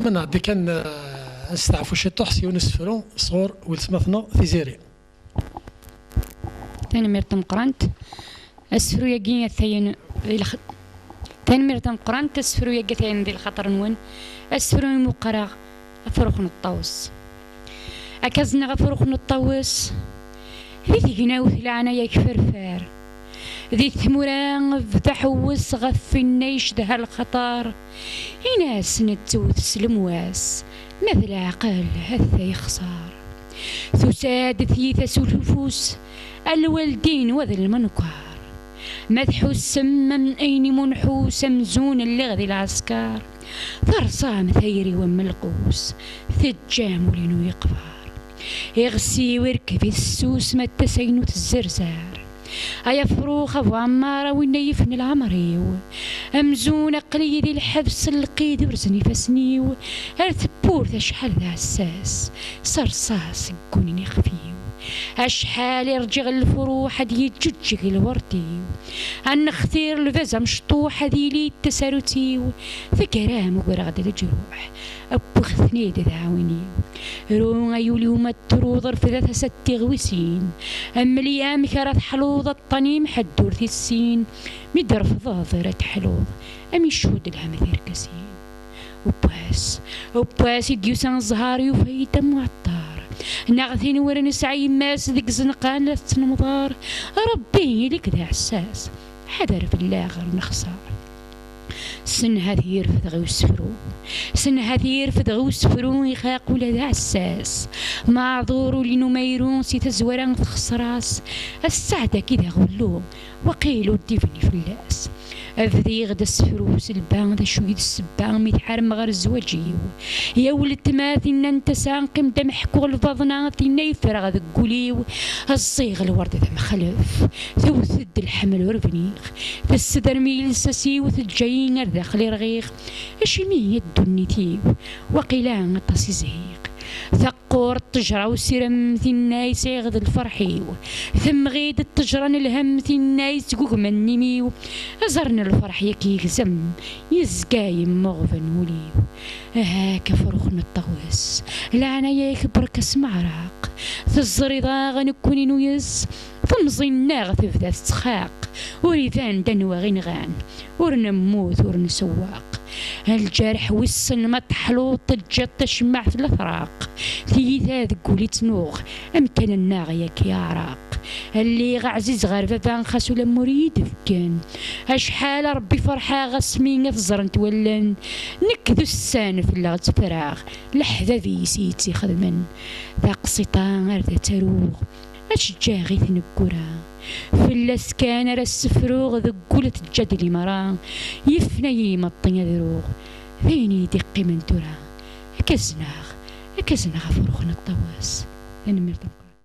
من عندي كان نستعفو شي طحسي ونسفرو صغور ولسمثنا في زيري تاني ميرتم قرانت اسفرو يقين ثين تاني ميرتم قرانت اسفرو يقين ذي الخطر نون اسفرو مقرا فروخ نطاوس اكازنا غفروخ نطاوس ذي ثقناو ثلانا يكفرفار ذي ثموران فتحوس غف النيش ده الخطر إناس نتوت سلمواس مثل عقل هثا يخسر ثساد ثيث سلفوس الوالدين وذا المنكر مدحوس سم من أين منحوس مزون اللغذي العسكر فرصام ثيري وملقوس ثجام لنو يقفر يغسي ويركب السوس ما تسينو الزرزار أيا فروخ أبو عمارة ونيفن العمريو أمزون قلي ذي الحبس القيد ورزني فسنيو أرثبور شحال ذا عساس صرصاص قوني خفيو أشحال يرجع الفروح هدي يتججق الورديو النختير الفزا مشطوح هدي لي التساروتيو ذكرام وقرغد الجروح أبو ثنيد ذاونيو رون أيولي وما التروضر في ذات ستي غويسين أما اليام كرات حلوض الطنيم حدور في السين مدر في ظاظرة حلوض أمي شود الهمذير كسين وبواس يديوسان الزهاري وفايدة معطار نغثين ورن سعي ماس ذيك زنقان لتنمضار ربي لك ذا عساس حذر في اللاغر نخسر سن هذي يرفد غيو سفرو سن هذي يرفد غيو سفرو يخاق ولا ذا عساس معذور لنو ميرون سي تزوران تخسراس السعدة كذا غلو وقيلو الدفني في اللاس أفذي غدا السفرو سلبان ذا شويد السبان ميتحرم غير الزواجيو يا ولد تماثي ننت سانقم دم حكو الفضنا ثينا يفرغ ذا قوليو الصيغ الورد ذا مخلف ثوثد الحمل وربنيخ السدر ميل ساسي وثجاين داخل رغيخ اشمي الدني تيو وقيلان الطاسي زهيق ثقور التجرة وسرم ثنا يسيغذ الفرحيو ثم غيد التجرة الهم ثنا يسقوق من نميو أزرنا الفرح يكيك زم يزقايم مغفن وليو هاك فروخنا الطويس لعنا يكبر كسم عراق ثزري ضاغ نكوني نويز فمزينا غث ذا السخاق وريثان دنوا غنغان ورنموت ورنسواق الجرح والسن مطحلو طجت تشمع في الأفراق ثيثا ذقولي تنوغ أمكن الناغيك يا عراق اللي غعزيز غير فان خاسو لمريد فكان أشحال ربي فرحة غسمين تزرن تولن نكذو السان في اللغة فراغ لحظة ذي سيتي خدمن ذا قسطان ذا تروغ أشجا غيث نكورا في اللسكان رس فروغ ذقولة الجدل مرا يفني مطين ذروغ ذيني دقي من ترى أكزناغ فروغنا الطواس أنا مرتبط